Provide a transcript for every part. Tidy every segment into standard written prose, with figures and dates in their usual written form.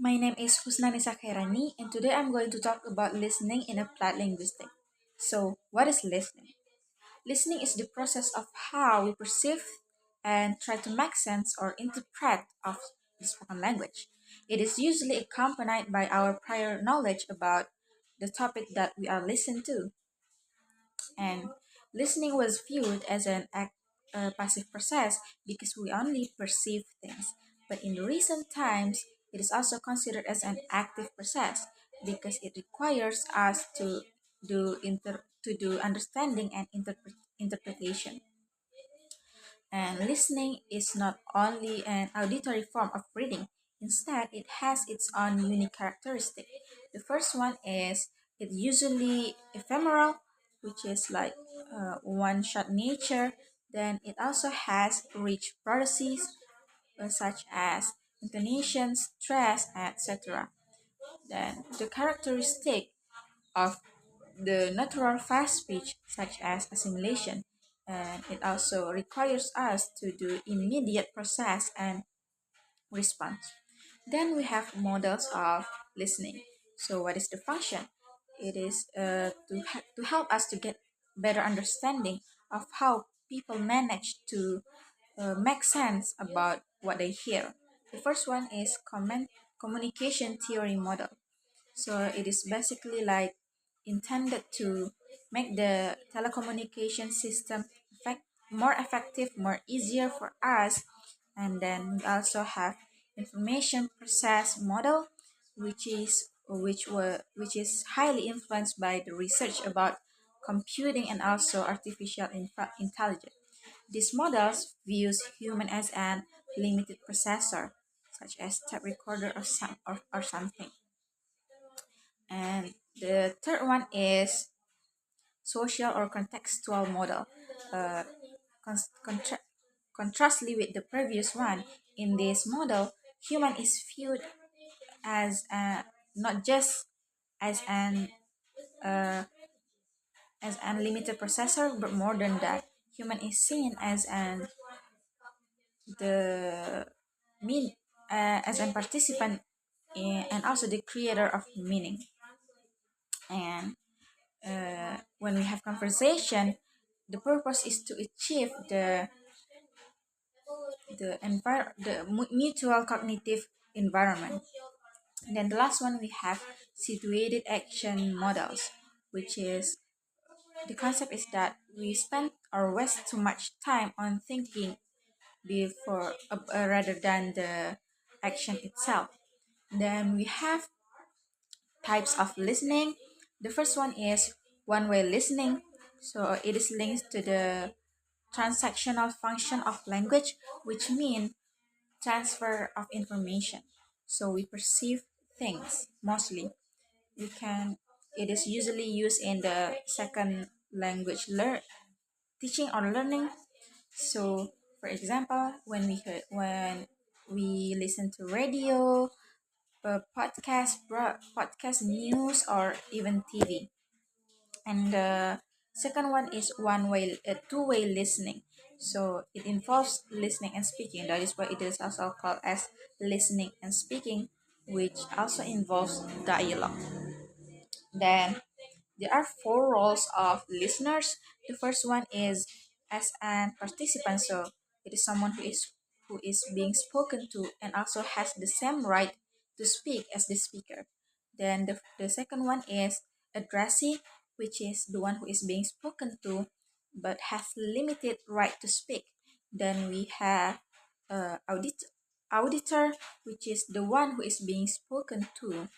My name is Husna Khairani, and today I'm going to talk about listening in applied linguistics. So, what is listening? Listening is the process of how we perceive and try to make sense or interpret of the spoken language. It is usually accompanied by our prior knowledge about the topic that we are listening to, and listening was viewed as a passive process because we only perceive things. But in recent times, it is also considered as an active process because it requires us to do understanding and interpretation. And listening is not only an auditory form of reading, instead, it has its own unique characteristic. The first one is it usually ephemeral, which is like one shot nature. Then it also has rich processes such as intonation, stress, etc. Then the characteristic of the natural fast speech, such as assimilation, and it also requires us to do immediate process and response. Then we have models of listening. So, what is the function? It is to help us to get better understanding of how people manage to make sense about what they hear. The first one is communication theory model. So it is basically like intended to make the telecommunication system more effective, more easier for us. And then we also have information process model, which is highly influenced by the research about computing and also artificial intelligence. These models views human as an limited processor, such as tape recorder or something. And the third one is social or contextual model. Uh, Contrastly with the previous one, in this model, human is viewed as not just as an uh, as unlimited processor, but more than that, human is seen as an the mean as a participant and also the creator of meaning. And when we have conversation, the purpose is to achieve the mutual cognitive environment. And then the last one we have situated action models, which is the concept is that we spend or waste too much time on thinking before rather than the action itself. Then we have types of listening. The first one is one-way listening. So it is linked to the transactional function of language, which means transfer of information. So we perceive things mostly. We can. It is usually used in the second language teaching or learning. So, for example, when we listen to radio, podcast news, or even TV. And the second one is two-way listening. So it involves listening and speaking. That is why it is also called as listening and speaking, which also involves dialogue. Then there are four roles of listeners. The first one is as an participant, so it is someone who is being spoken to and also has the same right to speak as the speaker. Then the second one is addressee, which is the one who is being spoken to but has limited right to speak. Then we have auditor, which is the one who is being spoken to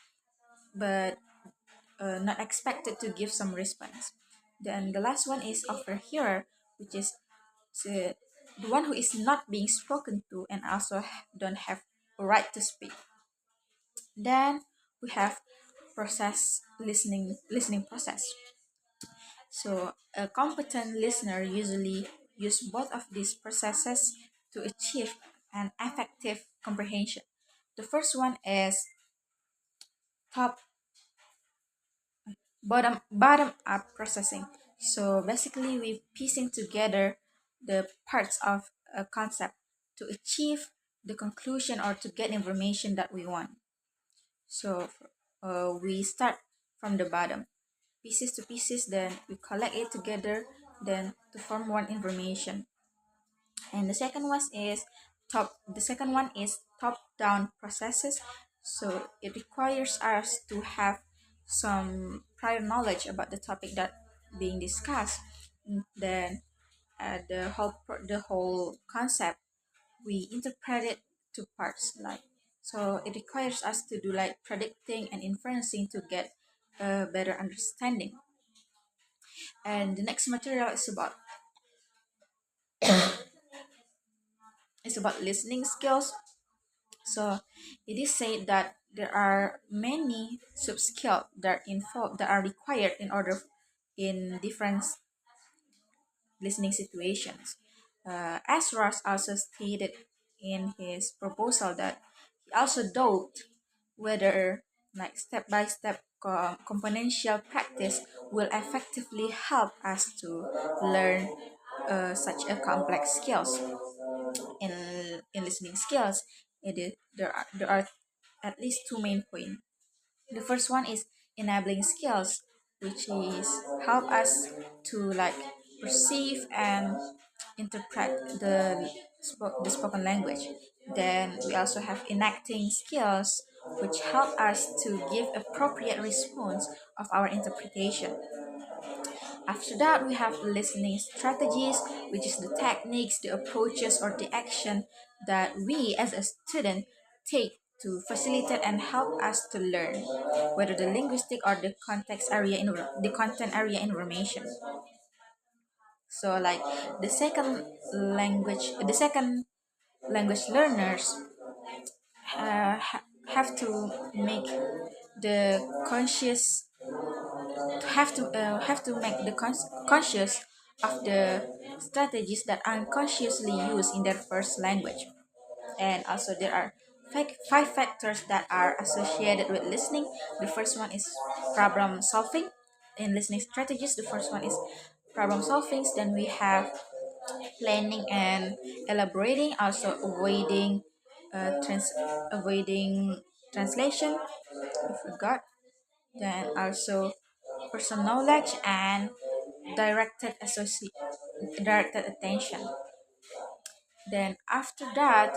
but not expected to give some response. Then the last one is overhearer, which is the, the one who is not being spoken to and also don't have a right to speak. Then we have listening process. So a competent listener usually use both of these processes to achieve an effective comprehension. The first one is top bottom up processing. So basically we piecing together the parts of a concept to achieve the conclusion or to get information that we want. So we start from the bottom, pieces to pieces, then we collect it together, then to form one information. And the second one is top down processes. So it requires us to have some prior knowledge about the topic that being discussed. Then the whole concept, we interpret it to parts, like, so it requires us to do like predicting and inferencing to get a better understanding. And the next material is about listening skills. So it is said that there are many sub skills that are required in order in different listening situations. As Ross also stated in his proposal, that he also doubt whether like step by step componential practice will effectively help us to learn such a complex skills. In listening skills, there are at least two main points. The first one is enabling skills, which is help us to like perceive and interpret the spoken language. Then we also have enacting skills, which help us to give appropriate response of our interpretation. After that, we have listening strategies, which is the techniques, the approaches, or the action that we as a student take to facilitate and help us to learn, whether the linguistic or the content area information. So, like the second language learners have to make the conscious have to make the conscious of the strategies that unconsciously used in their first language. And also there are five factors that are associated with listening. The first one is problem solving. In listening strategies, the first one is problem solving. Then we have planning and elaborating, also avoiding translation. I forgot. Then also personal knowledge and directed directed attention. Then after that,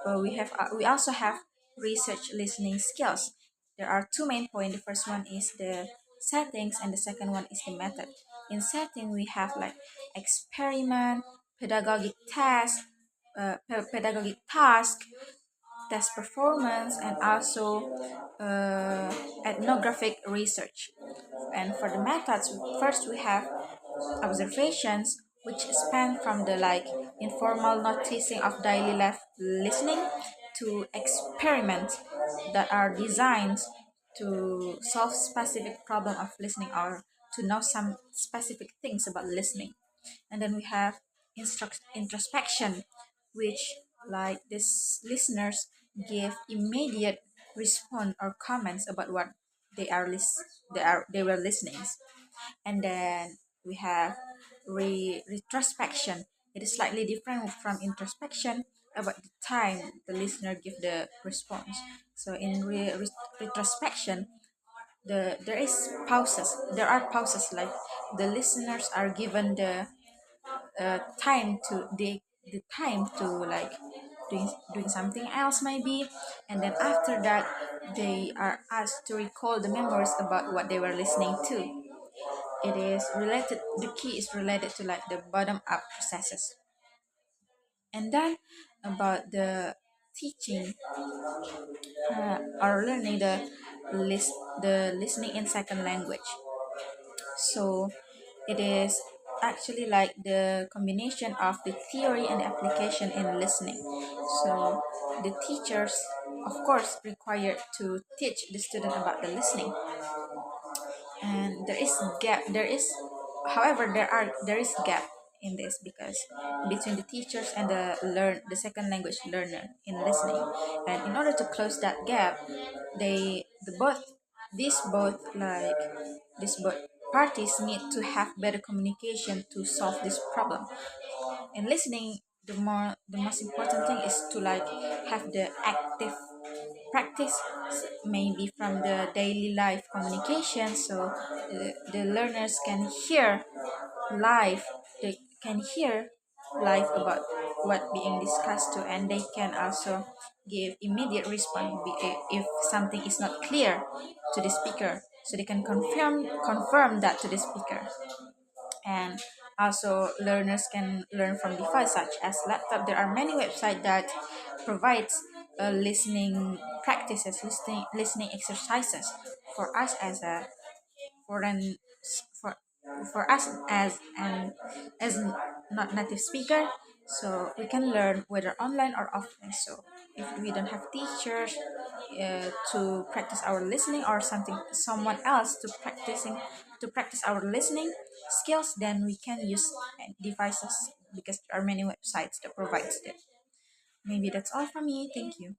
we also have research listening skills. There are two main points. The first one is the settings, and the second one is the method. In setting, we have like experiment, pedagogic task, pedagogic task, test performance, and also ethnographic research. And for the methods, first we have observations, which span from the like informal noticing of daily life listening to experiments that are designed to solve specific problem of listening or to know some specific things about listening. And then we have introspection, which like these listeners give immediate response or comments about what they were listening. And then we have retrospection. It is slightly different from introspection about the time the listener give the response. So in retrospection, there are pauses, like the listeners are given the time to like doing something else maybe, and then after that they are asked to recall the memories about what they were listening to. It is related The key is related to like the bottom up processes. And then about the teaching or learning the listening in second language. So it is actually like the combination of the theory and application in listening. So the teachers, of course, required to teach the student about the listening. And there is gap in this, because between the teachers and the second language learner in listening. And in order to close that gap, they the both these both like these both parties need to have better communication to solve this problem. In listening, the most important thing is to like have the active practice maybe from the daily life communication, so the learners can hear live, they can hear live about what being discussed to, and they can also give immediate response if something is not clear to the speaker, so they can confirm that to the speaker. And also learners can learn from device such as laptop. There are many websites that provides listening practices, listening exercises for us as a foreign for for us as not native speaker, so we can learn whether online or offline. So if we don't have teachers to practice our listening, or someone else to practice our listening skills, then we can use devices, because there are many websites that provides that. Maybe that's all from me. Thank you.